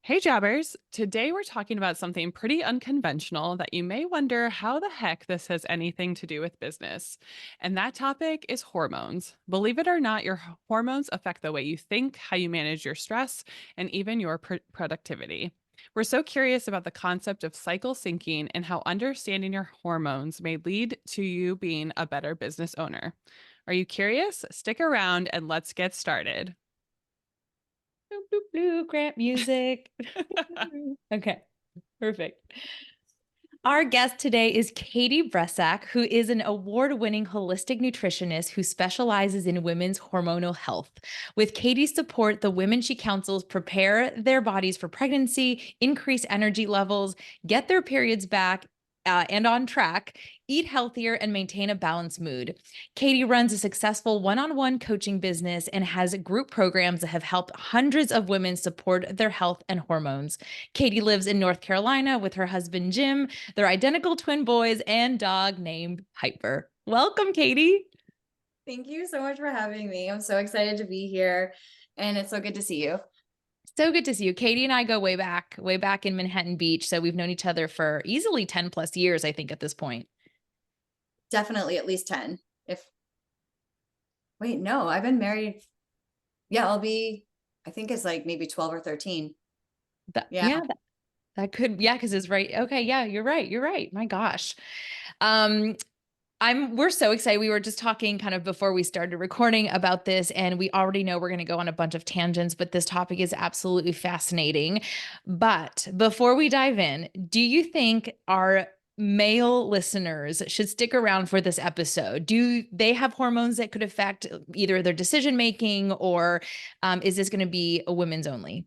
Hey Jabbers, today we're talking about something pretty unconventional that you may wonder how the heck this has anything to do with business. And that topic is hormones. Believe it or not, your hormones affect the way you think, how you manage your stress, and even your productivity. We're so curious about the concept of cycle syncing and how understanding your hormones may lead to you being a better business owner. Are you curious? Stick around and let's get started. Bloop, bloop, bloop, grant music. Okay, perfect. Our guest today is Katie Bressack, who is an award-winning holistic nutritionist who specializes in women's hormonal health. With Katie's support, the women she counsels prepare their bodies for pregnancy, increase energy levels, get their periods back, and on track, eat healthier, and maintain a balanced mood. Katie runs a successful one-on-one coaching business and has group programs that have helped hundreds of women support their health and hormones. Katie lives in North Carolina with her husband, Jim, their identical twin boys, and dog named Piper. Welcome, Katie. Thank you so much for having me. I'm so excited to be here, and it's so good to see you. So good to see you. Katie and I go way back in Manhattan Beach. So we've known each other for easily 10 plus years, I think, at this point. Definitely at least 10. Wait, no, I've been married. Yeah, I think it's like maybe 12 or 13. Yeah. That could, yeah, because it's right. Okay, yeah, you're right. You're right. My gosh. Um, we're so excited. We were just talking kind of before we started recording about this, and we already know we're going to go on a bunch of tangents, but this topic is absolutely fascinating. But before we dive in, do you think our male listeners should stick around for this episode? Do they have hormones that could affect either their decision making, or is this going to be a women's only?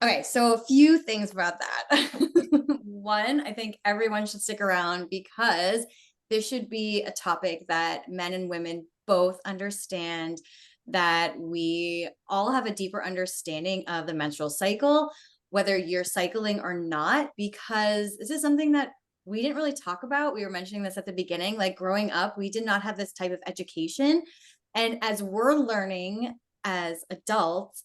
Okay, so a few things about that. One, I think everyone should stick around because this should be a topic that men and women both understand, that we all have a deeper understanding of the menstrual cycle, whether you're cycling or not, because this is something that we didn't really talk about. We were mentioning this at the beginning, like growing up, we did not have this type of education. And as we're learning as adults,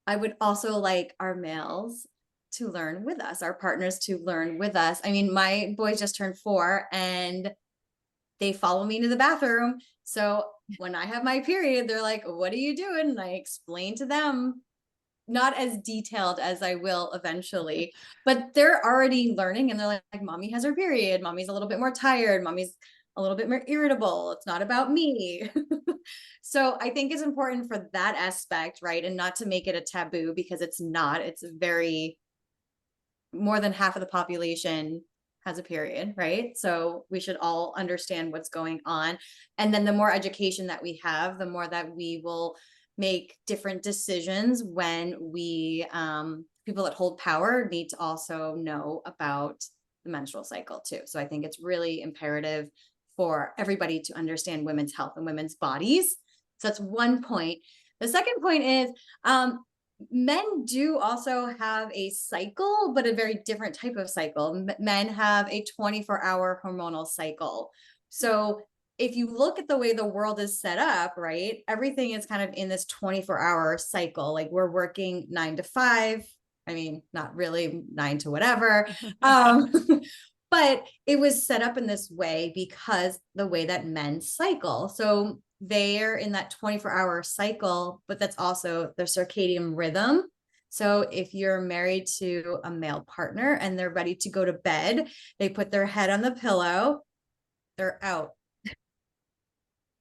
I would also like our males to learn with us, our partners to learn with us. I mean, my boys just turned 4 and they follow me to the bathroom. So when I have my period, they're like, "What are you doing?" And I explain to them, not as detailed as I will eventually, but they're already learning, and they're like, "Mommy has her period. Mommy's a little bit more tired. Mommy's a little bit more irritable. It's not about me." So I think it's important for that aspect, right? And not to make it a taboo, because it's not. It's very, more than half of the population has a period, right? So we should all understand what's going on. And then the more education that we have, the more that we will make different decisions when people that hold power need to also know about the menstrual cycle too. So I think it's really imperative for everybody to understand women's health and women's bodies. So that's one point. The second point is, men do also have a cycle, but a very different type of cycle. Men have a 24-hour hormonal cycle. So if you look at the way the world is set up, right, everything is kind of in this 24-hour cycle. Like we're working 9 to 5. I mean, not really 9 to whatever. But it was set up in this way because the way that men cycle. So they're in that 24-hour cycle, but that's also their circadian rhythm. So if you're married to a male partner and they're ready to go to bed, they put their head on the pillow, they're out.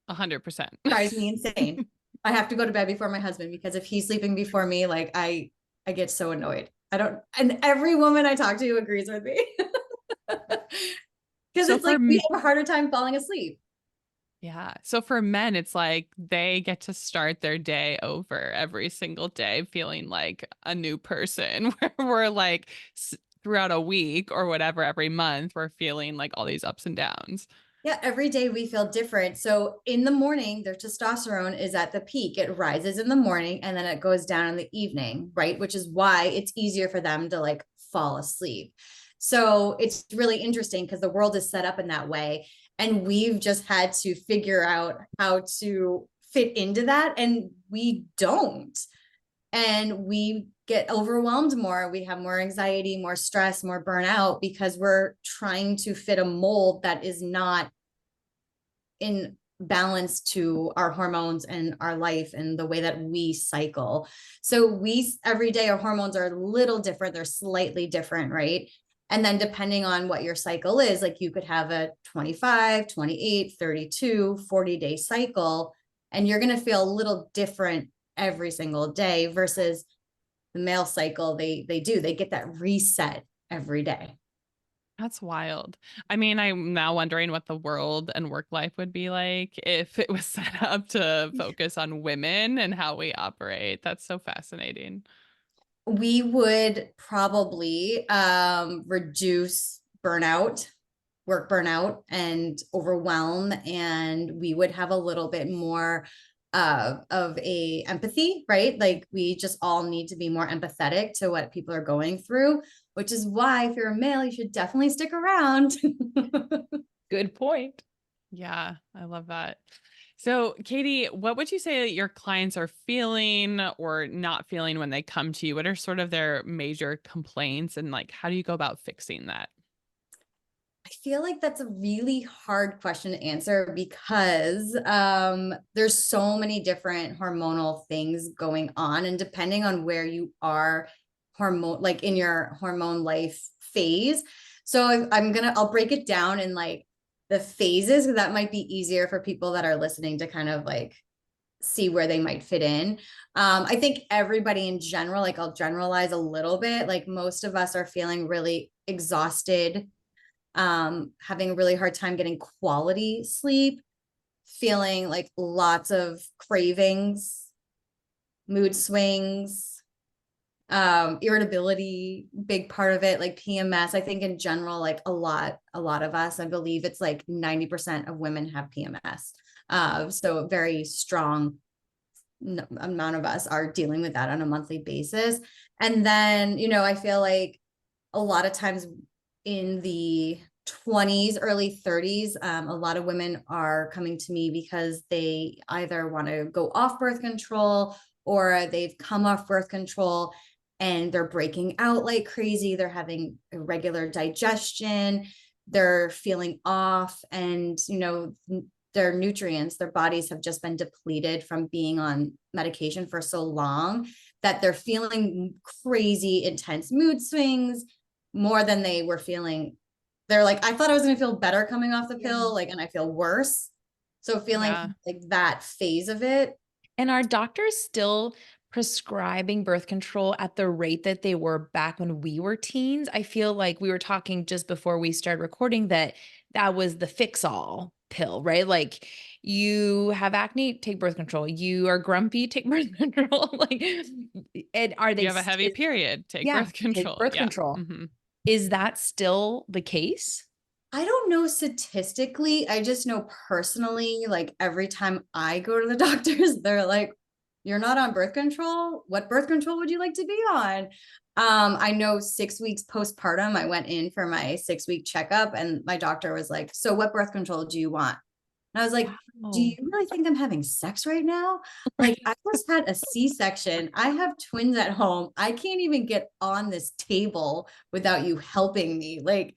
100%. Drives me insane. I have to go to bed before my husband, because if he's sleeping before me, like I get so annoyed. And every woman I talk to agrees with me. Because it's like we have a harder time falling asleep. Yeah. So for men, it's like they get to start their day over every single day feeling like a new person, where we're like throughout a week or whatever, every month, we're feeling like all these ups and downs. Yeah, every day we feel different. So in the morning, their testosterone is at the peak. It rises in the morning and then it goes down in the evening, right? Which is why it's easier for them to like fall asleep. So it's really interesting because the world is set up in that way. And we've just had to figure out how to fit into that. And we don't. And we get overwhelmed more. We have more anxiety, more stress, more burnout because we're trying to fit a mold that is not in balance to our hormones and our life and the way that we cycle. So every day our hormones are a little different. They're slightly different, right? And then depending on what your cycle is, like you could have a 25, 28, 32, 40-day cycle, and you're going to feel a little different every single day versus the male cycle. They get that reset every day. That's wild. I mean, I'm now wondering what the world and work life would be like if it was set up to focus on women and how we operate. That's so fascinating. We would probably reduce burnout, work burnout, and overwhelm, and we would have a little bit more of a empathy, right? Like we just all need to be more empathetic to what people are going through, which is why if you're a male, you should definitely stick around. Good point. Yeah, I love that. So, Katie, what would you say that your clients are feeling or not feeling when they come to you? What are sort of their major complaints and like how do you go about fixing that? I feel like that's a really hard question to answer because there's so many different hormonal things going on, and depending on where you are like in your hormone life phase. So I'll break it down in like the phases, because that might be easier for people that are listening to kind of like see where they might fit in. I think everybody in general, like I'll generalize a little bit, like most of us are feeling really exhausted, having a really hard time getting quality sleep, feeling like lots of cravings, mood swings, irritability, big part of it, like PMS. I think in general, like a lot of us, I believe it's like 90% of women have PMS. So a very strong amount of us are dealing with that on a monthly basis. And then, I feel like a lot of times in the 20s, early 30s, a lot of women are coming to me because they either want to go off birth control or they've come off birth control and they're breaking out like crazy. They're having irregular digestion. They're feeling off, and, their nutrients, their bodies have just been depleted from being on medication for so long that they're feeling crazy, intense mood swings more than they were feeling. They're like, I thought I was going to feel better coming off the pill, like, and I feel worse. So feeling like that phase of it. And are doctors still prescribing birth control at the rate that they were back when we were teens? I feel like we were talking just before we started recording that was the fix-all pill, right? Like you have acne, take birth control. You are grumpy, take birth control. Like, and are they? You have a heavy period, take birth control. Take birth control. Mm-hmm. Is that still the case? I don't know statistically. I just know personally, like every time I go to the doctors, they're like, you're not on birth control. What birth control would you like to be on? I know 6 weeks postpartum, I went in for my 6-week checkup and my doctor was like, so what birth control do you want? And I was like, do you really think I'm having sex right now? Like I just had a C-section. I have twins at home. I can't even get on this table without you helping me. Like,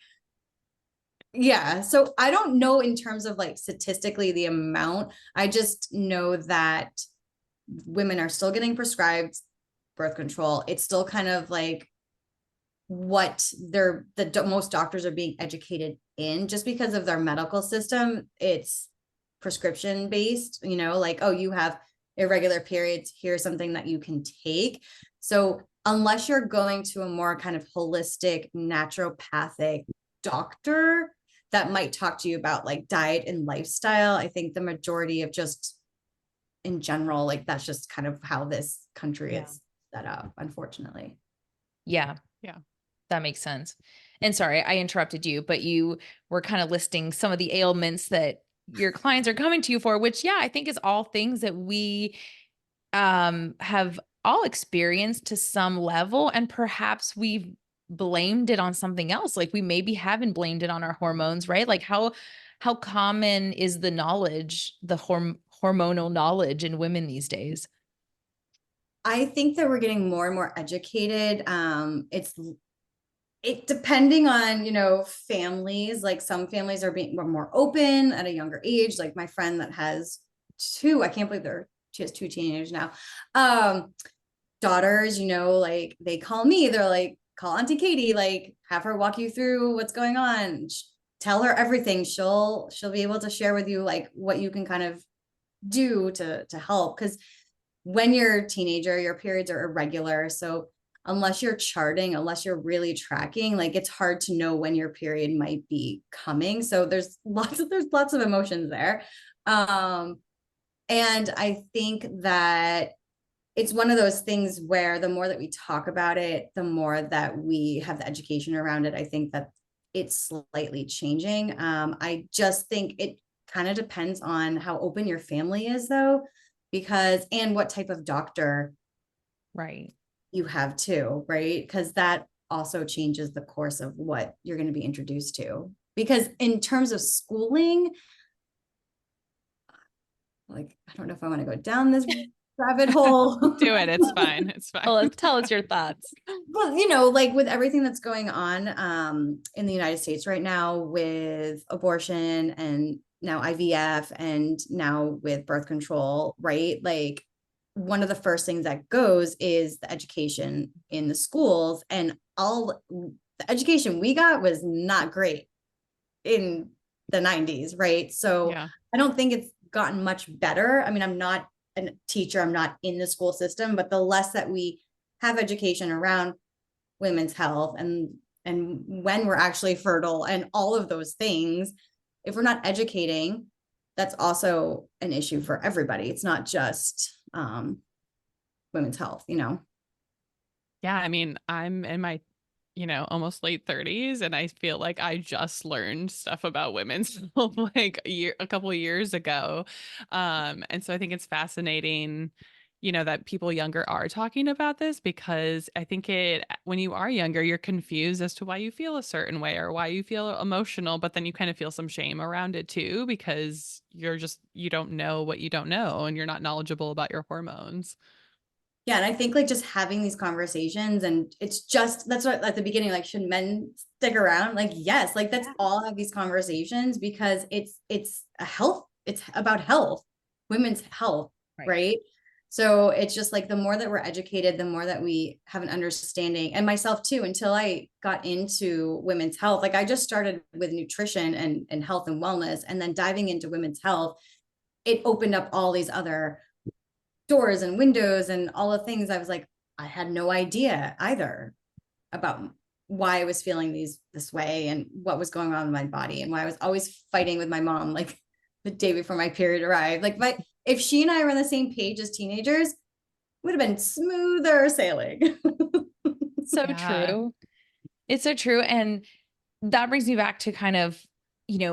yeah. So I don't know in terms of like statistically the amount. I just know that women are still getting prescribed birth control. It's still kind of like what most doctors are being educated in, just because of their medical system. It's prescription based, like, oh, you have irregular periods, here's something that you can take. So unless you're going to a more kind of holistic naturopathic doctor that might talk to you about like diet and lifestyle, I think the majority of just in general, like that's just kind of how this country is set up, unfortunately. Yeah. That makes sense. And sorry, I interrupted you, but you were kind of listing some of the ailments that your clients are coming to you for, which, I think is all things that we have all experienced to some level. And perhaps we've blamed it on something else. Like we maybe haven't blamed it on our hormones, right? Like how common is the knowledge, the hormonal knowledge in women these days? I think that we're getting more and more educated. It depending on, families, like some families are being more open at a younger age. Like my friend that has two, I can't believe she has two teenagers now. Daughters, like they call me, they're like, call Auntie Katie, like have her walk you through what's going on. Tell her everything. She'll be able to share with you like what you can kind of do to help. Because when you're a teenager, your periods are irregular. So unless you're charting, unless you're really tracking, like it's hard to know when your period might be coming. So there's lots of emotions there. And I think that it's one of those things where the more that we talk about it, the more that we have the education around it. I think that it's slightly changing. I just think it kind of depends on how open your family is though, and what type of doctor Right. you have too, right? Because that also changes the course of what you're going to be introduced to. Because in terms of schooling, like, I don't know if I want to go down this rabbit hole. Do it. It's fine. It's fine. Well, tell us your thoughts. Well, like with everything that's going on in the United States right now with abortion and now IVF and now with birth control, right? Like one of the first things that goes is the education in the schools, and all the education we got was not great in the 90s, right? So Yeah. I don't think it's gotten much better. I mean, I'm not a teacher, I'm not in the school system, but the less that we have education around women's health and when we're actually fertile and all of those things, if we're not educating, that's also an issue for everybody. It's not just women's health, Yeah. I mean, I'm in my, almost late 30s, and I feel like I just learned stuff about women's health like a couple of years ago. And so I think it's fascinating, that people younger are talking about this, because I think when you are younger, you're confused as to why you feel a certain way or why you feel emotional, but then you kind of feel some shame around it too, because you don't know what you don't know and you're not knowledgeable about your hormones. Yeah, and I think like just having these conversations, and that's what at the beginning, like, should men stick around? Like, yes, like let's all have these conversations because it's about health, women's health, right? So it's just like the more that we're educated, the more that we have an understanding, and myself too, until I got into women's health, like I just started with nutrition and health and wellness, and then diving into women's health, it opened up all these other doors and windows and all the things. I was like, I had no idea either about why I was feeling this way and what was going on in my body, and why I was always fighting with my mom like the day before my period arrived. Like if she and I were on the same page as teenagers, would have been smoother sailing. So true. It's so true. And that brings me back to kind of,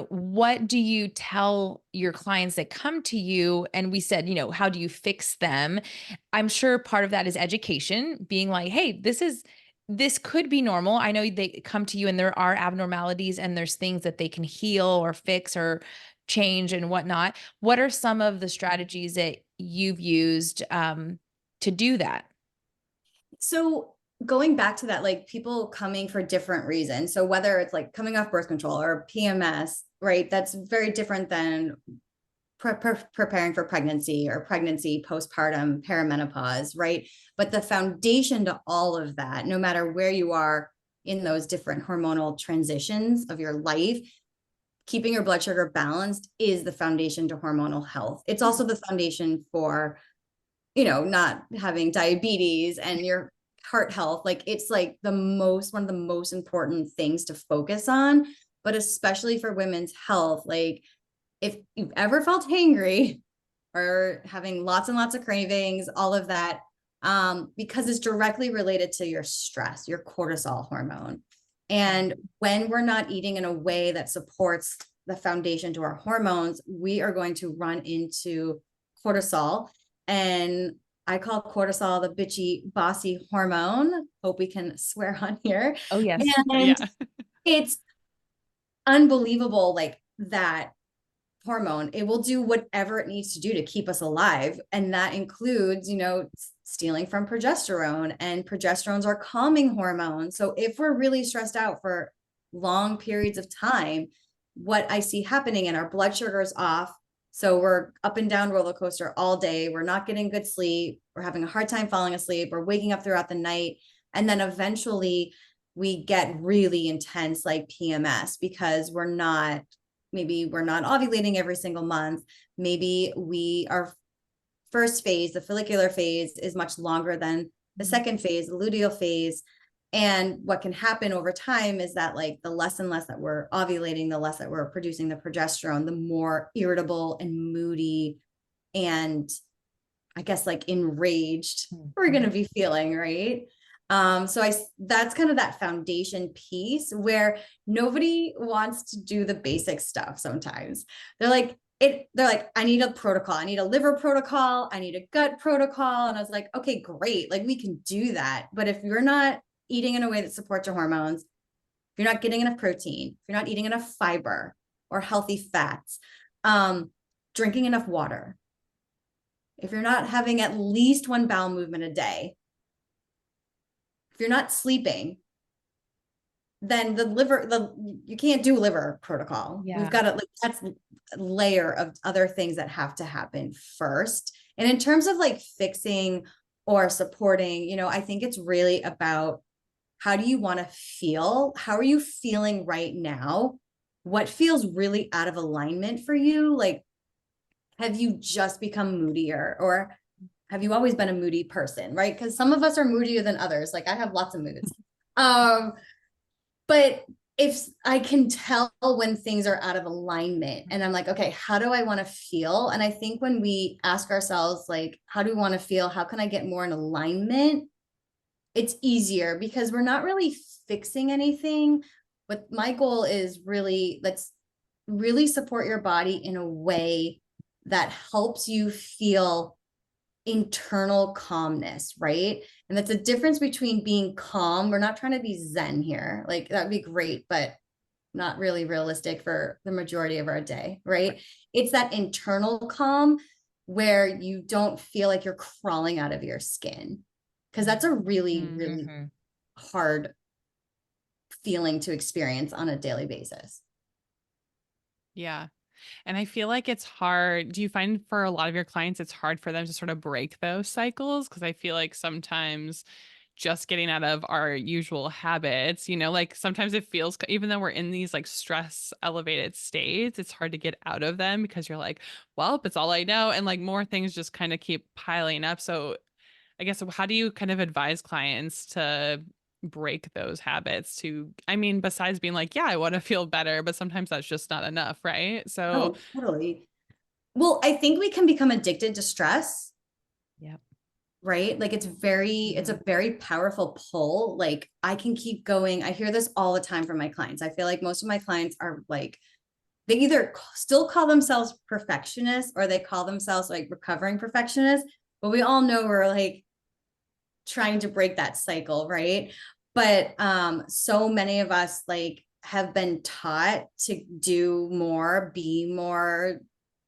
what do you tell your clients that come to you? And we said, how do you fix them? I'm sure part of that is education, being like, hey, this could be normal. I know they come to you and there are abnormalities and there's things that they can heal or fix or change and whatnot. What are some of the strategies that you've used to do that? So going back to that, like people coming for different reasons. So whether it's like coming off birth control or PMS, right? That's very different than preparing for pregnancy or pregnancy, postpartum, perimenopause, right? But the foundation to all of that, no matter where you are in those different hormonal transitions of your life, keeping your blood sugar balanced is the foundation to hormonal health. It's also the foundation for, not having diabetes and your heart health. Like it's like one of the most important things to focus on, but especially for women's health. Like if you've ever felt hangry or having lots and lots of cravings, all of that, because it's directly related to your stress, your cortisol hormone. And when we're not eating in a way that supports the foundation to our hormones, we are going to run into cortisol. And I call cortisol the bitchy, bossy hormone. Hope we can swear on here. Oh, yes. And it's unbelievable, like that hormone. It will do whatever it needs to do to keep us alive. And that includes, stealing from progesterone, and progesterones are calming hormones. So if we're really stressed out for long periods of time, what I see happening, and our blood sugar is off. So we're up and down roller coaster all day. We're not getting good sleep. We're having a hard time falling asleep. We're waking up throughout the night. And then eventually we get really intense like PMS because maybe we're not ovulating every single month. Maybe our first phase, the follicular phase, is much longer than the second phase, the luteal phase. And what can happen over time is that like the less and less that we're ovulating, the less that we're producing the progesterone, the more irritable and moody and I guess like enraged we're going to be feeling, right? So that's kind of that foundation piece where nobody wants to do the basic stuff. Sometimes they're like, I need a protocol. I need a liver protocol. I need a gut protocol. And I was like, okay, great. Like we can do that. But if you're not eating in a way that supports your hormones, if you're not getting enough protein, if you're not eating enough fiber or healthy fats, drinking enough water, if you're not having at least one bowel movement a day, if you're not sleeping, then you can't do liver protocol. Yeah. We've got to that's a layer of other things that have to happen first. And in terms of like fixing or supporting, I think it's really about how do you want to feel? How are you feeling right now? What feels really out of alignment for you? Like, have you just become moodier, or have you always been a moody person, right? Because some of us are moodier than others. Like I have lots of moods. But if I can tell when things are out of alignment and I'm like, okay, how do I want to feel? And I think when we ask ourselves, like, how do we want to feel? How can I get more in alignment? It's easier because we're not really fixing anything. But my goal is let's really support your body in a way that helps you feel internal calmness, right? And that's a difference between being calm. We're not trying to be zen here. Like that'd be great, but not really realistic for the majority of our day, right? It's that internal calm where you don't feel like you're crawling out of your skin. Because that's a really, really hard feeling to experience on a daily basis. Yeah. And I feel like it's hard. Do you find for a lot of your clients, it's hard for them to sort of break those cycles? Because I feel like sometimes just getting out of our usual habits, like sometimes it feels, even though we're in these like stress elevated states, it's hard to get out of them because you're like, well, it's all I know. And like more things just kind of keep piling up. So I guess, how do you kind of advise clients to break those habits besides being like, yeah, I want to feel better, but sometimes that's just not enough, right? So, totally. Well, I think we can become addicted to stress. Yep. Right? Like it's a very powerful pull. Like I can keep going. I hear this all the time from my clients. I feel like most of my clients are like, they either still call themselves perfectionists or they call themselves like recovering perfectionists, but we all know we're like trying to break that cycle, right? But so many of us like have been taught to do more, be more,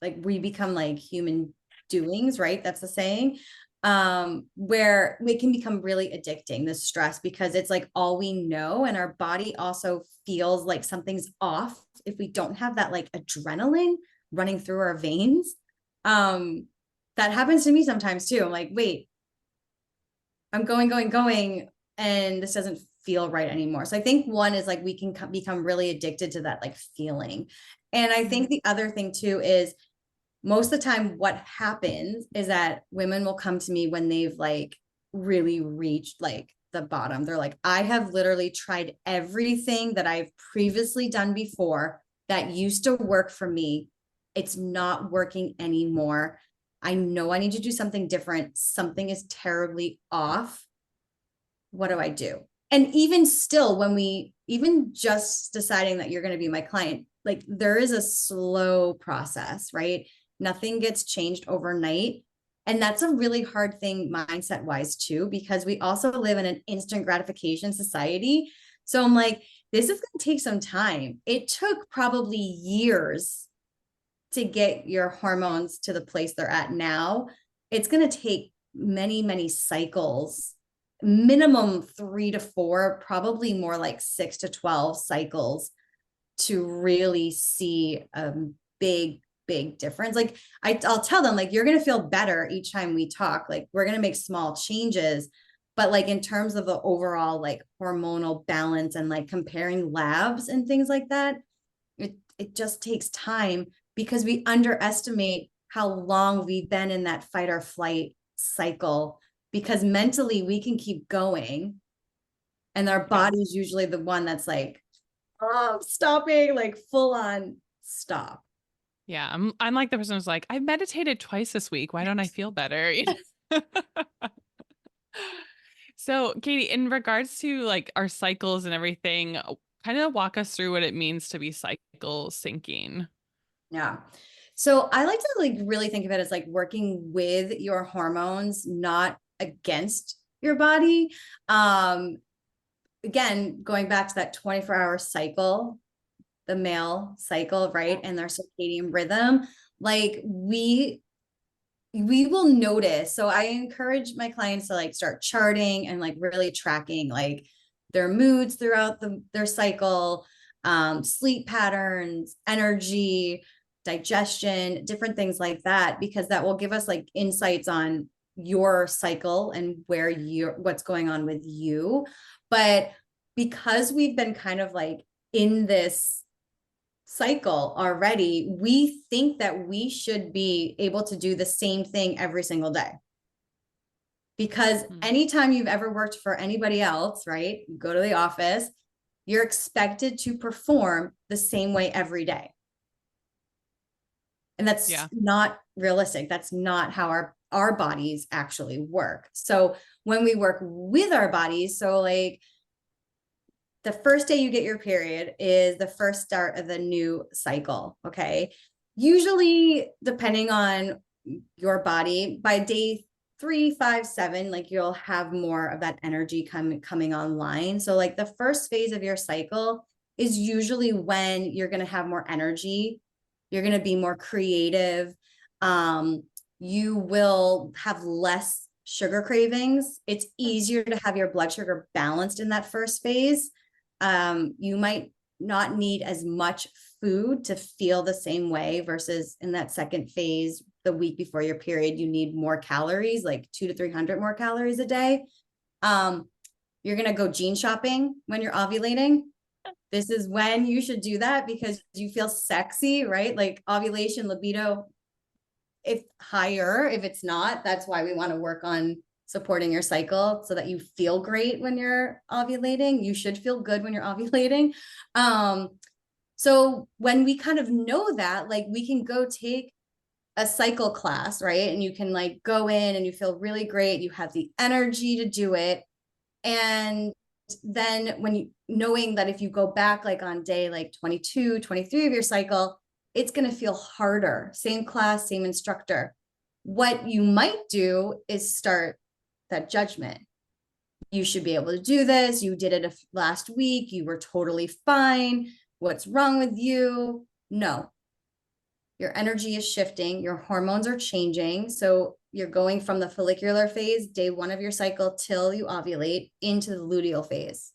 like we become like human doings, right? That's the saying. Where we can become really addicting, the stress, because it's like all we know. And our body also feels like something's off if we don't have that like adrenaline running through our veins. That happens to me sometimes too. I'm like, wait, I'm going, and this doesn't feel right anymore. So I think one is like we can become really addicted to that like feeling. And I think the other thing too is most of the time what happens is that women will come to me when they've like really reached like the bottom. They're like, I have literally tried everything that I've previously done before that used to work for me. It's not working anymore. I know I need to do something different. Something is terribly off. What do I do? And even still, even just deciding that you're going to be my client, like there is a slow process, right? Nothing gets changed overnight. And that's a really hard thing mindset wise too, because we also live in an instant gratification society. So I'm like, this is going to take some time. It took probably years to get your hormones to the place they're at now. It's going to take many, many cycles, minimum 3 to 4, probably more like 6 to 12 cycles to really see a big, big difference. Like I'll tell them, like, you're going to feel better each time we talk. Like, we're going to make small changes, but like in terms of the overall like hormonal balance and like comparing labs and things like that, it just takes time because we underestimate how long we've been in that fight or flight cycle, because mentally we can keep going and our body's usually the one that's like, oh, stopping, like full on stop. Yeah, I'm like the person who's like, I meditated twice this week. Why don't I feel better? So, Katie, in regards to like our cycles and everything, kind of walk us through what it means to be cycle syncing. Yeah. So I like to like really think of it as like working with your hormones, not against your body. Again, going back to that 24-hour cycle, the male cycle, right? And their circadian rhythm, like we will notice. So I encourage my clients to like start charting and like really tracking like their moods throughout their cycle, sleep patterns, energy, digestion, different things like that, because that will give us like insights on your cycle and what's going on with you. But because we've been kind of like in this cycle already, we think that we should be able to do the same thing every single day. Because anytime you've ever worked for anybody else, right? You go to the office, you're expected to perform the same way every day. And that's not realistic. That's not how our bodies actually work. So when we work with our bodies, so like the first day you get your period is the first start of the new cycle. Okay. Usually, depending on your body, by day 3, 5, 7, like you'll have more of that energy coming online. So like the first phase of your cycle is usually when you're going to have more energy. You're going to be more creative. You will have less sugar cravings. It's easier to have your blood sugar balanced in that first phase. You might not need as much food to feel the same way versus in that second phase, the week before your period, you need more calories, like 200 to 300 more calories a day. You're going to go gene shopping when you're ovulating. This is when you should do that because you feel sexy, right? Like ovulation, libido, if higher, if it's not, that's why we want to work on supporting your cycle so that you feel great when you're ovulating. You should feel good when you're ovulating. So when we kind of know that, like we can go take a cycle class, right? And you can like go in and you feel really great. You have the energy to do it. And then knowing that if you go back like on day like 22, 23 of your cycle, it's going to feel harder. Same class, same instructor. What you might do is start that judgment. You should be able to do this. You did it last week. You were totally fine. What's wrong with you? No. Your energy is shifting. Your hormones are changing. So you're going from the follicular phase, day 1 of your cycle, till you ovulate, into the luteal phase.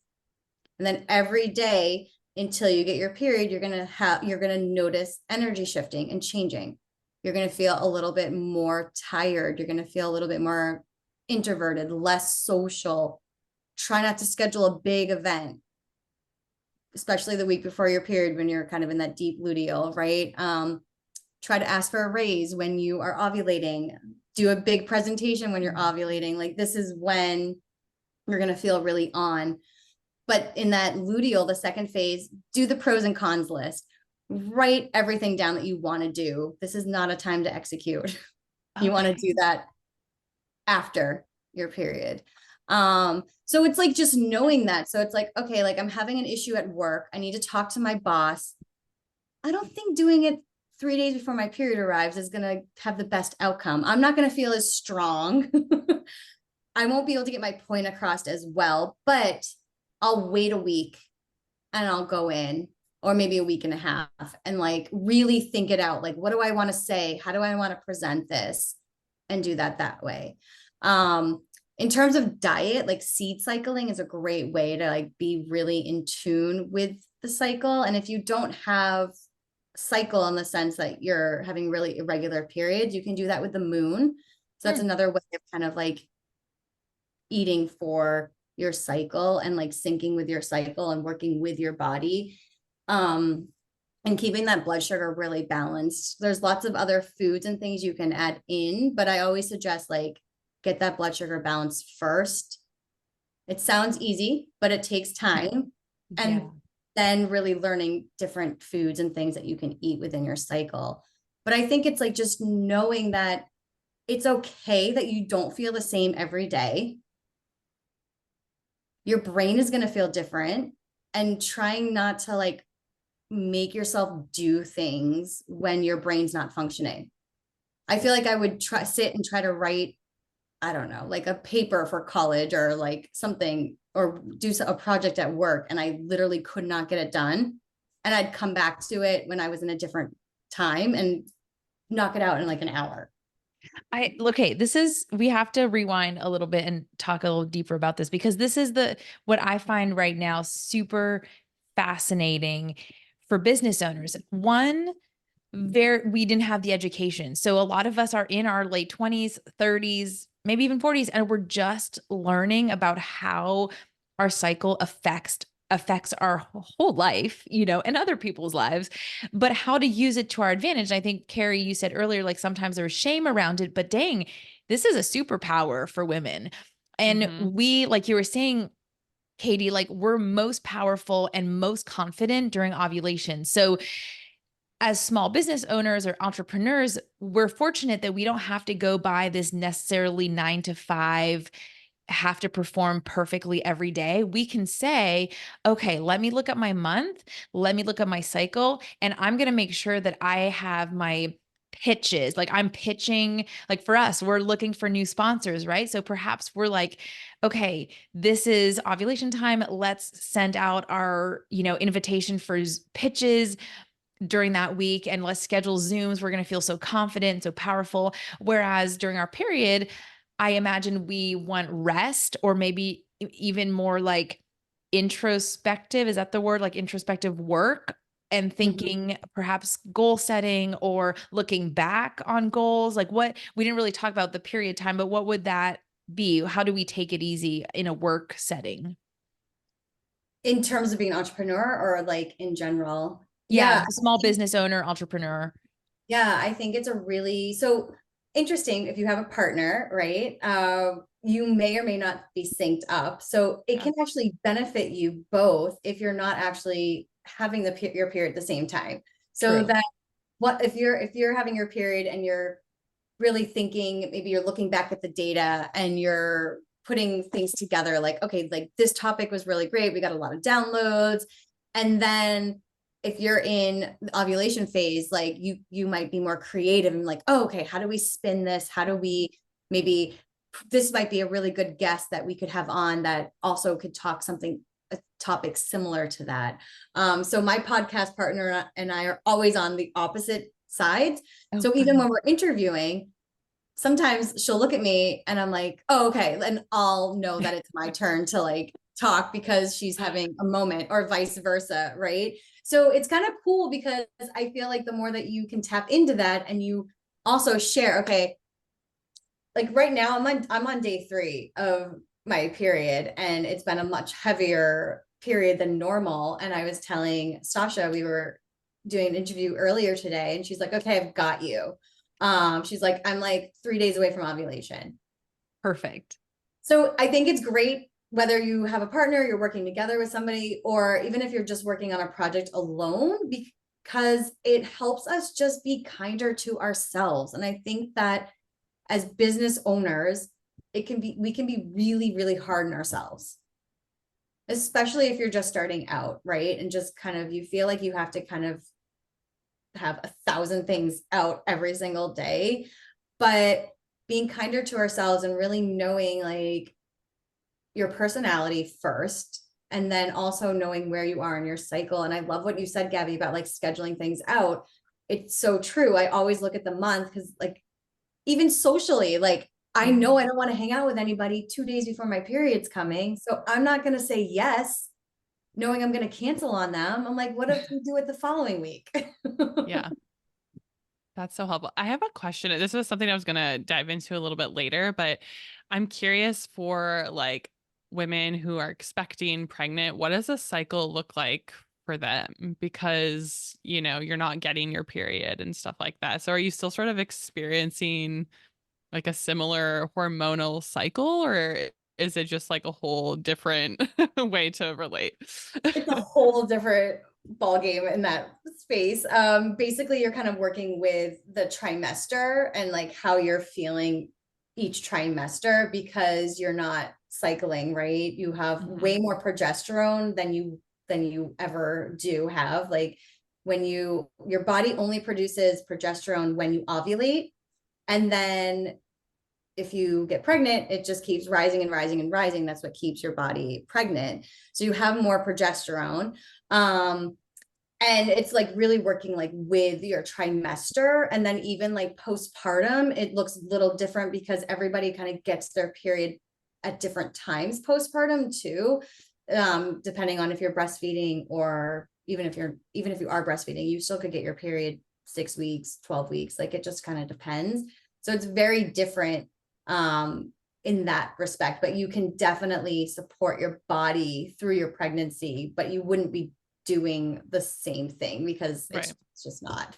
And then every day until you get your period, you're going to notice energy shifting and changing. You're going to feel a little bit more tired. You're going to feel a little bit more introverted, less social. Try not to schedule a big event, especially the week before your period when you're kind of in that deep luteal, right? Try to ask for a raise when you are ovulating. Do a big presentation when you're ovulating. Like this is when you're going to feel really on. But in that luteal, the second phase, do the pros and cons list. Write everything down that you want to do. This is not a time to execute. You want to do that after your period. So it's like just knowing that. So it's like, okay, like I'm having an issue at work. I need to talk to my boss. I don't think doing it 3 days before my period arrives is going to have the best outcome. I'm not going to feel as strong. I won't be able to get my point across as well, but I'll wait a week and I'll go in, or maybe a week and a half, and like really think it out. Like, what do I want to say? How do I want to present this? And do that way. In terms of diet, like seed cycling is a great way to like be really in tune with the cycle. And if you don't have cycle in the sense that you're having really irregular periods, you can do that with the moon. So that's another way of kind of like eating for your cycle and like syncing with your cycle and working with your body. And keeping that blood sugar really balanced. There's lots of other foods and things you can add in, but I always suggest like get that blood sugar balance first. It sounds easy, but it takes time. And then really learning different foods and things that you can eat within your cycle. But I think it's like just knowing that it's okay that you don't feel the same every day. Your brain is going to feel different, and trying not to like make yourself do things when your brain's not functioning. I feel like I would sit and try to write, I don't know, like a paper for college or like something, or do a project at work, and I literally could not get it done. And I'd come back to it when I was in a different time and knock it out in like an hour. We have to rewind a little bit and talk a little deeper about this, because this is what I find right now super fascinating for business owners. One, we didn't have the education. So a lot of us are in our late 20s, 30s, maybe even 40s, and we're just learning about how our cycle affects our whole life, and other people's lives, but how to use it to our advantage. And I think, Kari, you said earlier, like sometimes there's shame around it, but dang, this is a superpower for women. And we, like you were saying, Katie, like we're most powerful and most confident during ovulation. So as small business owners or entrepreneurs, we're fortunate that we don't have to go by this necessarily 9 to 5, have to perform perfectly every day. We can say, okay, let me look at my month, let me look at my cycle, and I'm going to make sure that I have my pitches. Like I'm pitching, like for us, we're looking for new sponsors, right? So perhaps we're like, okay, this is ovulation time. Let's send out our, invitation for pitches during that week, and let's schedule Zooms. We're going to feel so confident, so powerful. Whereas during our period, I imagine we want rest, or maybe even more like introspective. Is that the word? Like introspective work, and thinking perhaps goal setting or looking back on goals. Like we didn't really talk about the period time, but what would that be? How do we take it easy in a work setting? In terms of being an entrepreneur, or like in general? Yeah. Small business owner, entrepreneur. Yeah, I think it's so interesting. If you have a partner, right? You may or may not be synced up. So it can actually benefit you both if you're not actually having your period at the same time. So that if you're having your period and you're really thinking, maybe you're looking back at the data and you're putting things together, like, okay, like this topic was really great. We got a lot of downloads. And then if you're in the ovulation phase, like you might be more creative and like, oh, okay, how do we spin this? How do we, maybe this might be a really good guest that we could have on that also could talk a topic similar to that. So my podcast partner and I are always on the opposite sides. So even when we're interviewing, sometimes she'll look at me and I'm like, oh, okay. And I'll know that it's my turn to like talk because she's having a moment, or vice versa. Right. So it's kind of cool, because I feel like the more that you can tap into that, and you also share, okay, like right now I'm on day 3 of my period, and it's been a much heavier period than normal. And I was telling Sasha, we were doing an interview earlier today, and she's like, okay, I've got you. She's like, I'm like 3 days away from ovulation. Perfect. So I think it's great whether you have a partner, you're working together with somebody, or even if you're just working on a project alone, because it helps us just be kinder to ourselves. And I think that as business owners, we can be really, really hard on ourselves, especially if you're just starting out, right? And just kind of, you feel like you have to kind of have 1,000 things out every single day. But being kinder to ourselves and really knowing like your personality first, and then also knowing where you are in your cycle. And I love what you said, Gabby, about like scheduling things out. It's so true. I always look at the month, because like even socially, like I know I don't want to hang out with anybody 2 days before my period's coming. So I'm not going to say yes, knowing I'm going to cancel on them. I'm like, what if we do it the following week? Yeah. That's so helpful. I have a question. This was something I was going to dive into a little bit later, but I'm curious for like women who are expecting pregnant, what does a cycle look like for them? Because, you're not getting your period and stuff like that. So are you still sort of experiencing like a similar hormonal cycle, or is it just like a whole different way to relate? It's a whole different ball game in that space. Basically, you're kind of working with the trimester and like how you're feeling each trimester, because you're not cycling, right? You have way more progesterone than you ever do have. Like when your body only produces progesterone when you ovulate, and then if you get pregnant, it just keeps rising and rising and rising. That's what keeps your body pregnant. So you have more progesterone. And it's like really working like with your trimester. And then even like postpartum, it looks a little different because everybody kind of gets their period at different times postpartum too. Depending on if you're breastfeeding, or even if you are breastfeeding, you still could get your period 6 weeks, 12 weeks. Like it just kind of depends. So it's very different in that respect, but you can definitely support your body through your pregnancy, but you wouldn't be doing the same thing because it's just not.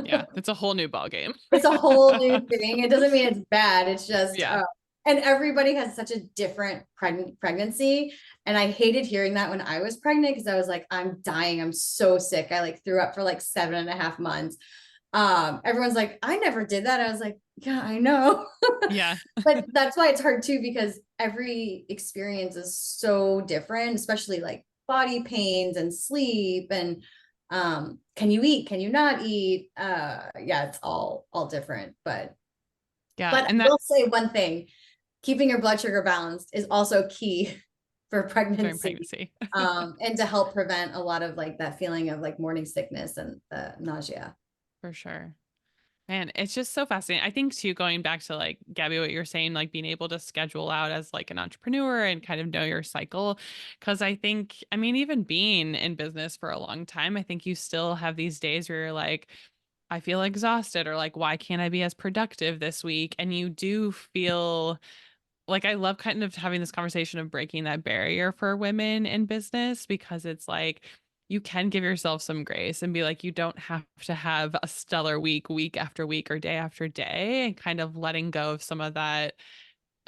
Yeah, it's a whole new ball game. It's a whole new thing. It doesn't mean it's bad. It's just, and everybody has such a different pregnancy. And I hated hearing that when I was pregnant, because I was like, I'm dying. I'm so sick. I like threw up for like 7.5 months. Everyone's like, I never did that. I was like, yeah, I know. Yeah. But that's why it's hard too, because every experience is so different, especially like body pains and sleep and can you eat, can you not eat? Yeah, it's all different. But I will say one thing: keeping your blood sugar balanced is also key for pregnancy. And to help prevent a lot of like that feeling of like morning sickness and the nausea. For sure. Man, it's just so fascinating. I think too, going back to like Gabby, what you're saying, like being able to schedule out as like an entrepreneur and kind of know your cycle. Cause I think, I mean, even being in business for a long time, I think you still have these days where you're like, I feel exhausted, or like, why can't I be as productive this week? And you do feel like, I love kind of having this conversation of breaking that barrier for women in business, because it's like, you can give yourself some grace and be like, you don't have to have a stellar week after week or day after day, and kind of letting go of some of that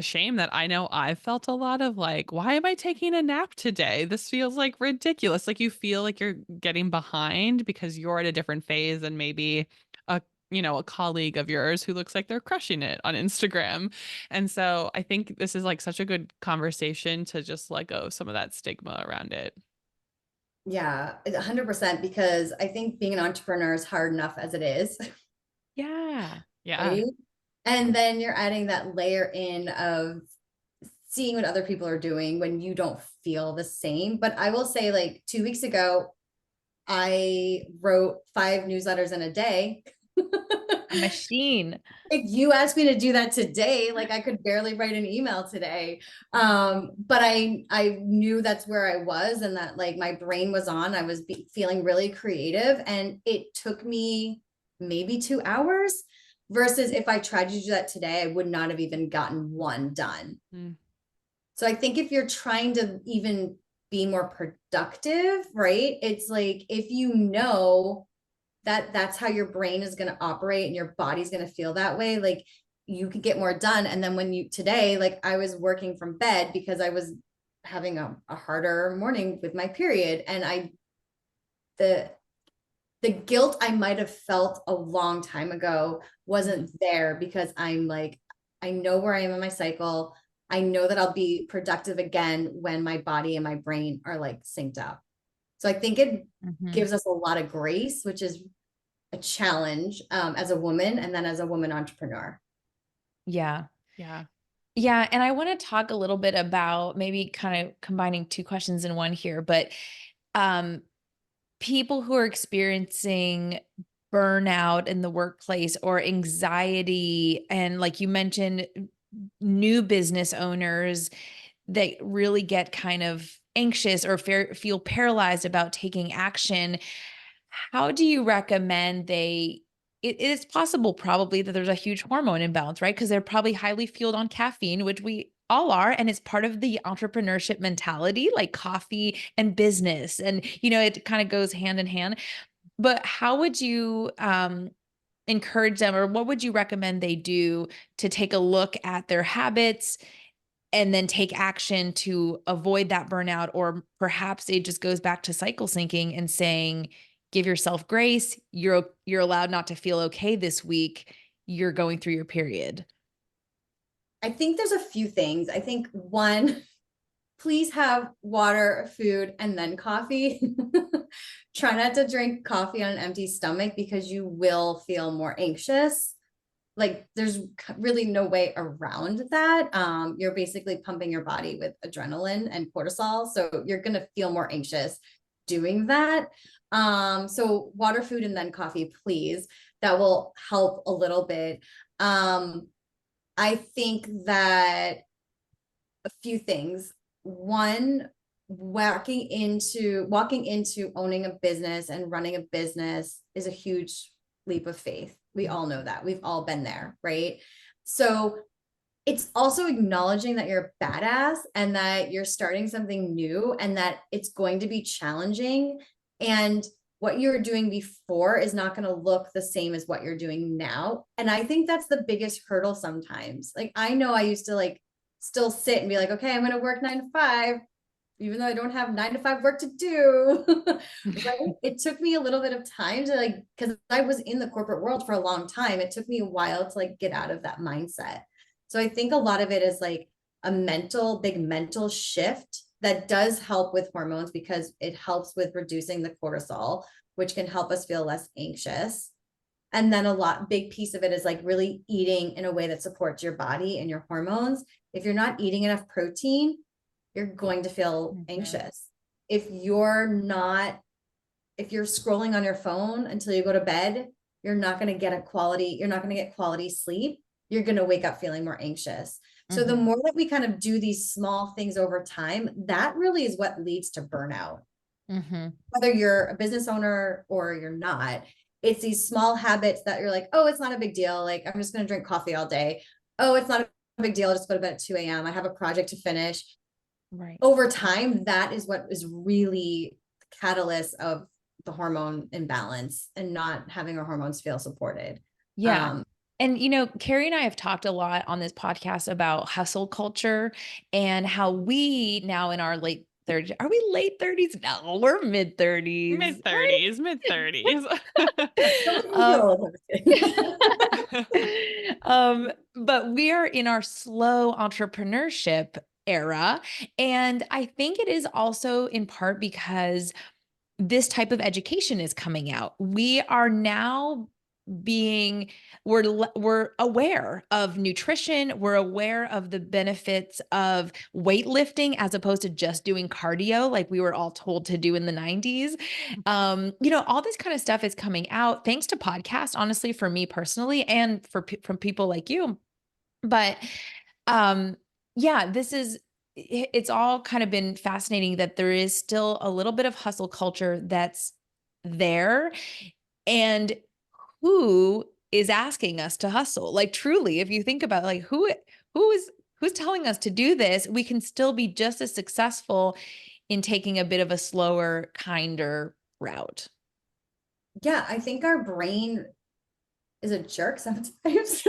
shame that I know I've felt a lot of, like, why am I taking a nap today? This feels like ridiculous. Like you feel like you're getting behind because you're at a different phase than maybe a a colleague of yours who looks like they're crushing it on Instagram. And so I think this is like such a good conversation to just let go of some of that stigma around it. Yeah, 100%, because I think being an entrepreneur is hard enough as it is. Yeah. Yeah. Right? And then you're adding that layer in of seeing what other people are doing when you don't feel the same. But I will say, like 2 weeks ago, I wrote 5 newsletters in a day. A machine. If you asked me to do that today, like I could barely write an email today. But I knew that's where I was, and that like my brain was on. I was feeling really creative, and it took me maybe 2 hours, versus if I tried to do that today, I would not have even gotten one done. So I think if you're trying to even be more productive, right? It's like, if you know that that's how your brain is going to operate and your body's going to feel that way, like you could get more done. And then today, like I was working from bed because I was having a harder morning with my period. And the guilt I might've felt a long time ago wasn't there, because I'm like, I know where I am in my cycle. I know that I'll be productive again when my body and my brain are like synced up. So I think it gives us a lot of grace, which is a challenge as a woman, and then as a woman entrepreneur. Yeah. Yeah. Yeah. And I want to talk a little bit about maybe kind of combining 2 questions in one here, but people who are experiencing burnout in the workplace or anxiety, and like you mentioned, new business owners that really get kind of anxious or feel paralyzed about taking action, how do you recommend it is possible probably that there's a huge hormone imbalance, right? Because they're probably highly fueled on caffeine, which we all are. And it's part of the entrepreneurship mentality, like coffee and business. And, it kind of goes hand in hand. But how would you encourage them, or what would you recommend they do to take a look at their habits and then take action to avoid that burnout? Or perhaps it just goes back to cycle syncing and saying, give yourself grace. You're allowed not to feel okay this week. You're going through your period. I think there's a few things. I think one, please have water, food, and then coffee. Try not to drink coffee on an empty stomach because you will feel more anxious. Like there's really no way around that. You're basically pumping your body with adrenaline and cortisol. So you're going to feel more anxious doing that. So water, food, and then coffee, please. That will help a little bit. I think that a few things. One, walking into owning a business and running a business is a huge leap of faith. We all know that. We've all been there, right? So it's also acknowledging that you're a badass and that you're starting something new and that it's going to be challenging. And what you were doing before is not going to look the same as what you're doing now. And I think that's the biggest hurdle sometimes. Like, I know I used to still sit and be like, okay, I'm going to work 9 to 5, even though I don't have 9 to 5 work to do. Right? It took me a little bit of time to because I was in the corporate world for a long time. It took me a while to get out of that mindset. So I think a lot of it is a big mental shift that does help with hormones because it helps with reducing the cortisol, which can help us feel less anxious. And then big piece of it is really eating in a way that supports your body and your hormones. If you're not eating enough protein, you're going to feel anxious. If you're scrolling on your phone until you go to bed, you're not going to get quality sleep. You're going to wake up feeling more anxious. So the more that we kind of do these small things over time, that really is what leads to burnout. Whether you're a business owner or you're not, it's these small habits that you're like, oh, it's not a big deal. I'm just going to drink coffee all day. Oh, it's not a big deal. I'll just go to bed at 2 a.m. I have a project to finish. Right. Over time, that is what is really the catalyst of the hormone imbalance and not having our hormones feel supported. Yeah. And, Kari and I have talked a lot on this podcast about hustle culture and how we now in our late 30s, are we late 30s? No, we're mid 30s. Mid 30s. But we are in our slow entrepreneurship era. And I think it is also in part because this type of education is coming out. We are now we're aware of nutrition. We're aware of the benefits of weightlifting as opposed to just doing cardio like we were all told to do in the 90s. All this kind of stuff is coming out thanks to podcasts, honestly, for me personally, and from people like you. But it's all kind of been fascinating that there is still a little bit of hustle culture that's there. And who is asking us to hustle? Truly, if you think about who's telling us to do this, we can still be just as successful in taking a bit of a slower, kinder route. Yeah, I think our brain is a jerk sometimes.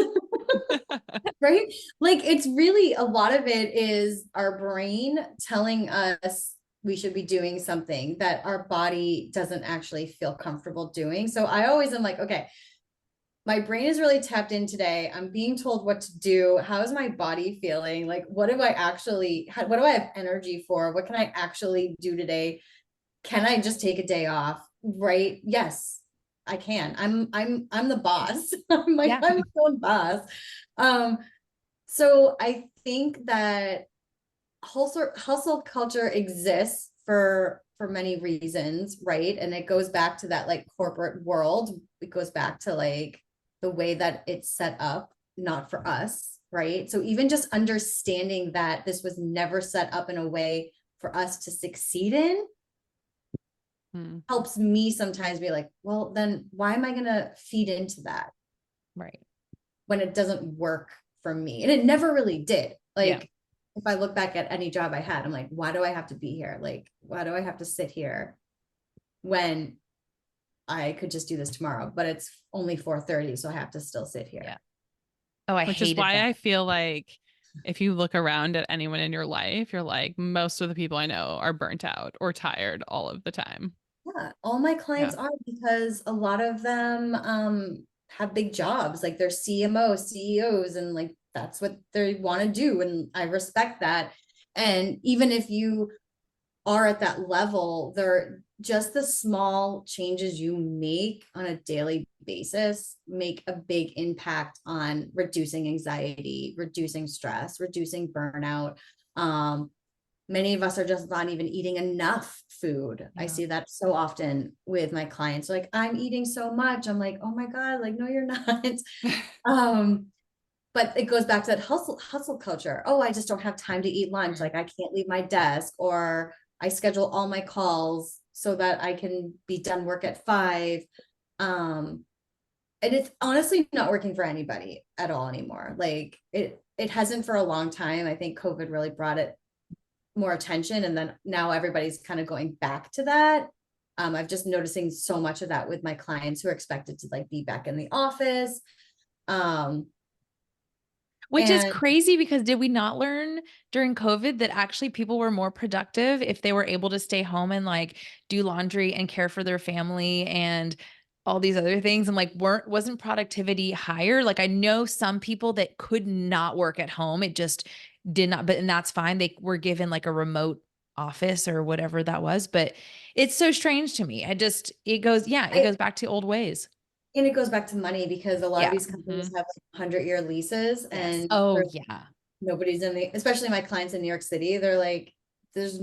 Right? It's really, a lot of it is our brain telling us we should be doing something that our body doesn't actually feel comfortable doing. So I always am like, okay, my brain is really tapped in today. I'm being told what to do. How is my body feeling? What do I have energy for? What can I actually do today? Can I just take a day off? Right? Yes, I can. I'm the boss. I'm my own boss. So I think that hustle culture exists for many reasons, right? And it goes back to that corporate world. It goes back to the way that it's set up, not for us, right? So even just understanding that this was never set up in a way for us to succeed in helps me sometimes be like, well, then why am I going to feed into that? Right. When it doesn't work for me. And it never really did. Like, if I look back at any job I had, I'm like, why do I have to be here? Like, why do I have to sit here when I could just do this tomorrow? But it's only 4:30, so I have to still sit here. Yeah. Oh, I Which is hated why that. I feel like if you look around at anyone in your life, you're like, most of the people I know are burnt out or tired all of the time. Yeah, all my clients are, because a lot of them have big jobs, like they're CMOs, CEOs, and like that's what they want to do. And I respect that. And even if you are at that level, they're just the small changes you make on a daily basis make a big impact on reducing anxiety, reducing stress, reducing burnout. Many of us are just not even eating enough food. I see that so often with my clients. Like, I'm eating so much. I'm like, oh my God, like, no, you're not. But it goes back to that hustle culture. Oh, I just don't have time to eat lunch. Like, I can't leave my desk, or I schedule all my calls so that I can be done work at 5. And it's honestly not working for anybody at all anymore. Like, it hasn't for a long time. I think COVID really brought it more attention, and then now everybody's kind of going back to that. I've just noticing so much of that with my clients who are expected to like be back in the office. Which is crazy, because did we not learn during COVID that actually people were more productive if they were able to stay home and like do laundry and care for their family and all these other things? And like, wasn't productivity higher? Like, I know some people that could not work at home. It just did not, and that's fine. They were given like a remote office or whatever that was, but it's so strange to me. It goes back to old ways. And it goes back to money, because a lot of Yeah. these companies have like 100-year leases, and Oh yeah. nobody's especially my clients in New York City. They're like, there's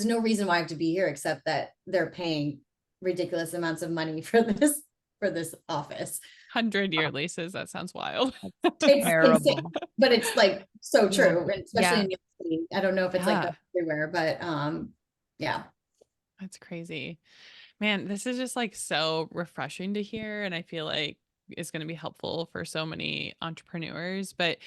no reason why I have to be here, except that they're paying ridiculous amounts of money for this office. 100-year leases. That sounds wild. It's Terrible. insane, but it's like so true, especially Yeah. in New York City. I don't know if it's like that everywhere, but yeah. That's crazy. Man, this is just like so refreshing to hear. And I feel like it's going to be helpful for so many entrepreneurs. But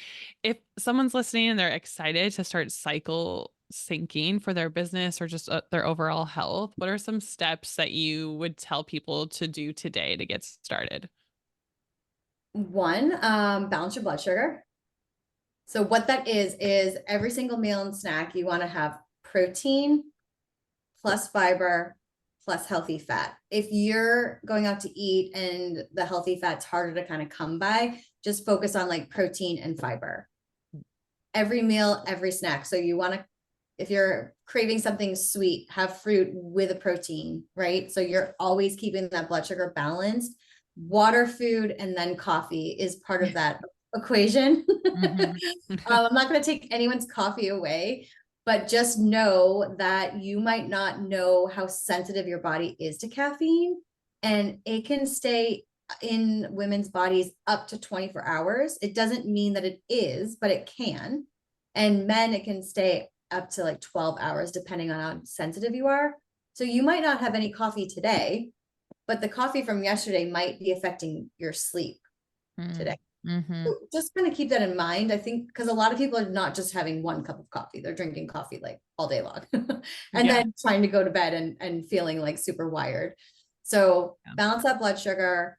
if someone's listening and they're excited to start cycle syncing for their business or just their overall health, what are some steps that you would tell people to do today to get started? One, balance your blood sugar. So what that is every single meal and snack, you want to have protein plus fiber plus healthy fat. If you're going out to eat and the healthy fat's harder to kind of come by, just focus on like protein and fiber. Every meal, every snack. So you want to, if you're craving something sweet, have fruit with a protein, right? So you're always keeping that blood sugar balanced. Water, food, and then coffee is part of that equation. I'm not going to take anyone's coffee away, but just know that you might not know how sensitive your body is to caffeine, and it can stay in women's bodies up to 24 hours. It doesn't mean that it is, but it can. And men, it can stay up to like 12 hours, depending on how sensitive you are. So you might not have any coffee today, but the coffee from yesterday might be affecting your sleep today. So just kind of keep that in mind. I think because a lot of people are not just having one cup of coffee, they're drinking coffee like all day long and then trying to go to bed and feeling like super wired. So balance that blood sugar,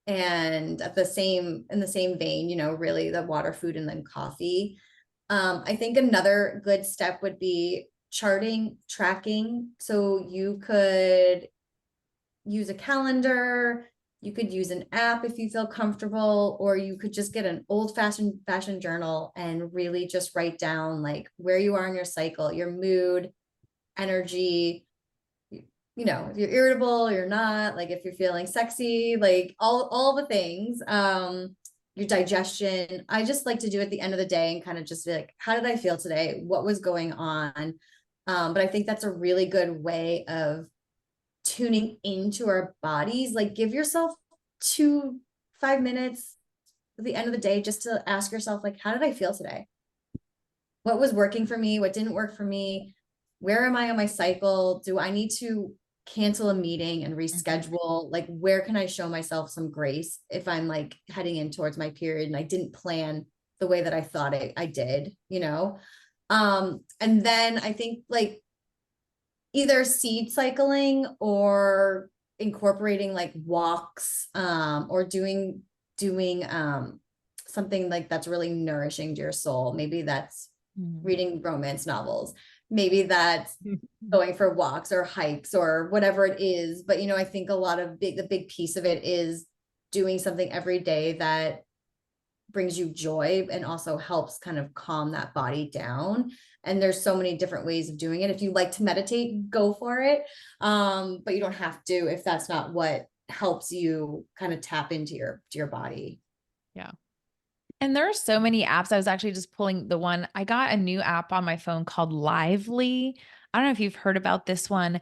and in the same vein, really the water, food, and then coffee. I think another good step would be tracking. So you could use a calendar, you could use an app if you feel comfortable, or you could just get an old-fashioned journal and really just write down like where you are in your cycle, your mood, energy, if you're irritable, you're not, like if you're feeling sexy, like all the things, your digestion. I just like to do at the end of the day and kind of just be like, how did I feel today? What was going on? But I think that's a really good way of tuning into our bodies. Like, give yourself 5 minutes, at the end of the day, just to ask yourself, like, how did I feel today? What was working for me? What didn't work for me? Where am I on my cycle? Do I need to cancel a meeting and reschedule? Like, where can I show myself some grace if I'm like heading in towards my period and I didn't plan the way that I thought I did, you know? And then I think like either seed cycling or incorporating like walks, or doing something like that's really nourishing to your soul. Maybe that's reading romance novels. Maybe that's going for walks or hikes or whatever it is. But, you know, I think the big piece of it is doing something every day that brings you joy and also helps kind of calm that body down. And there's so many different ways of doing it. If you like to meditate, go for it. But you don't have to if that's not what helps you kind of tap into your body. Yeah. And there are so many apps. I was actually just pulling the one. I got a new app on my phone called Lively. I don't know if you've heard about this one.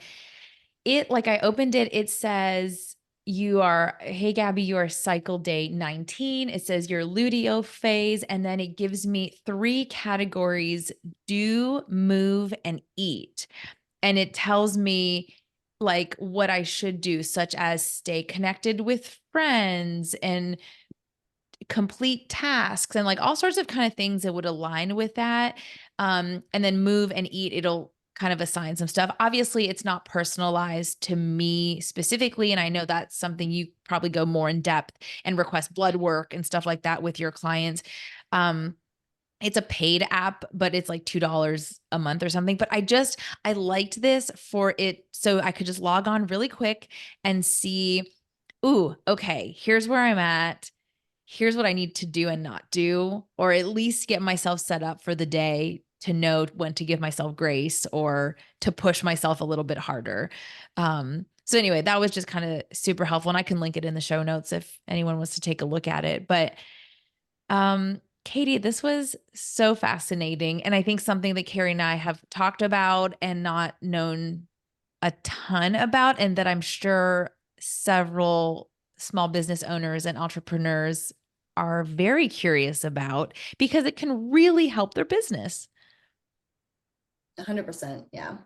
I opened it, it says hey Gabby, you are cycle day 19. It says your luteal phase. And then it gives me 3 categories: do, move, and eat. And it tells me like what I should do, such as stay connected with friends and complete tasks and like all sorts of kind of things that would align with that. And then move and eat, it'll kind of assign some stuff. Obviously, it's not personalized to me specifically. And I know that's something you probably go more in depth and request blood work and stuff like that with your clients. It's a paid app, but it's like $2 a month or something. But I liked this for it. So I could just log on really quick and see, ooh, okay, here's where I'm at. Here's what I need to do and not do, or at least get myself set up for the day to know when to give myself grace or to push myself a little bit harder. So anyway, that was just kind of super helpful. And I can link it in the show notes if anyone wants to take a look at it. But Katie, this was so fascinating. And I think something that Kari and I have talked about and not known a ton about, and that I'm sure several small business owners and entrepreneurs are very curious about, because it can really help their business. 100%. Yeah.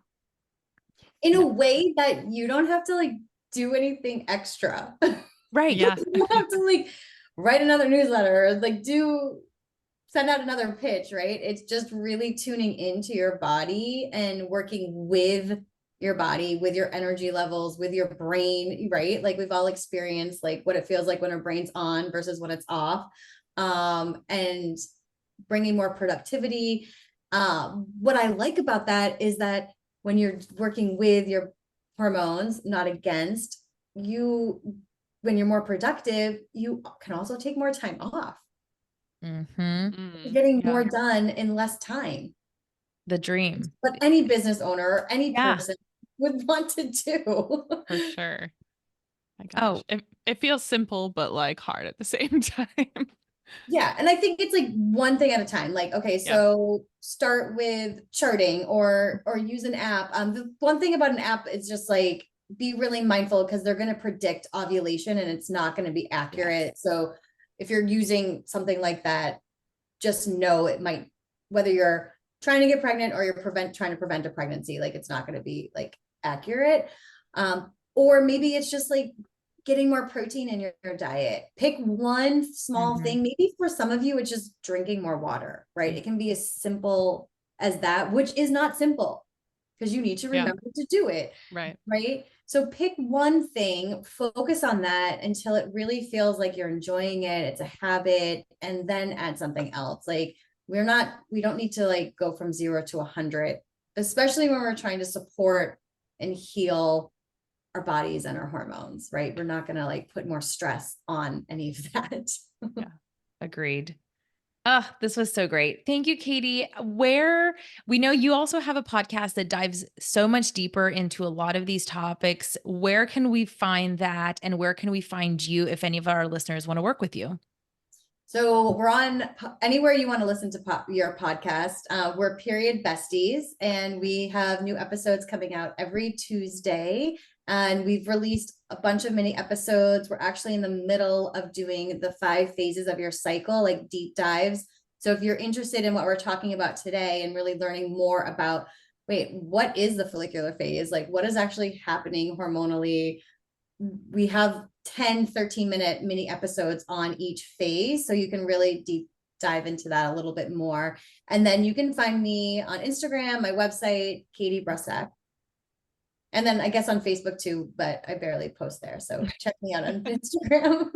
In a way that you don't have to like do anything extra. Right. Yeah. You don't have to like write another newsletter or like send out another pitch, right? It's just really tuning into your body and working with your body, with your energy levels, with your brain, right? Like we've all experienced like what it feels like when our brain's on versus when it's off, and bringing more productivity. What I like about that is that when you're working with your hormones, not against you, when you're more productive, you can also take more time off. You're getting more done in less time. The dream. But any business owner or any person would want to do. For sure. My gosh. It feels simple, but like hard at the same time. Yeah. And I think it's like one thing at a time. Like, okay, so start with charting or use an app. The one thing about an app is just like, be really mindful because they're going to predict ovulation and it's not going to be accurate. So if you're using something like that, just know it might, whether you're trying to get pregnant or you're trying to prevent a pregnancy, like it's not going to be like accurate. Or maybe it's just like getting more protein in your diet. Pick one small thing. Maybe for some of you, it's just drinking more water, right? It can be as simple as that, which is not simple because you need to remember to do it. Right. So pick one thing, focus on that until it really feels like you're enjoying it. It's a habit, and then add something else. Like we don't need to like go from 0 to 100, especially when we're trying to support and heal our bodies and our hormones, right? We're not going to like put more stress on any of that. Yeah. Agreed. Oh, this was so great. Thank you, Katie. Where we know you also have a podcast that dives so much deeper into a lot of these topics. Where can we find that? And where can we find you if any of our listeners want to work with you? So we're on anywhere you want to listen to your podcast. We're Period Besties, and we have new episodes coming out every Tuesday And we've released a bunch of mini episodes. We're actually in the middle of doing the 5 phases of your cycle, like deep dives. So if you're interested in what we're talking about today and really learning more about, wait, what is the follicular phase? Like what is actually happening hormonally? We have 10, 13-minute mini episodes on each phase. So you can really deep dive into that a little bit more. And then you can find me on Instagram, my website, Katie Bressack. And then I guess on Facebook too, but I barely post there. So check me out on Instagram.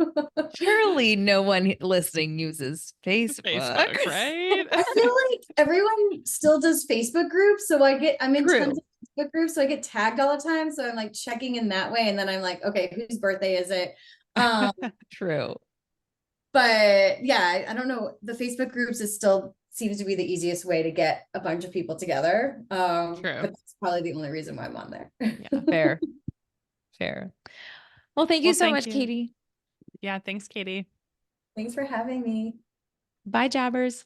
Surely no one listening uses Facebook. Facebook, right? I feel like everyone still does Facebook groups. So I'm in tons of Facebook groups. So I get tagged all the time. So I'm like checking in that way. And then I'm like, okay, whose birthday is it? True. But yeah, I don't know. The Facebook groups seems to be the easiest way to get a bunch of people together. True. But that's probably the only reason why I'm on there. Yeah, fair. Fair. Well, thank you so much, Katie. Yeah, thanks, Katie. Thanks for having me. Bye, Jabbers.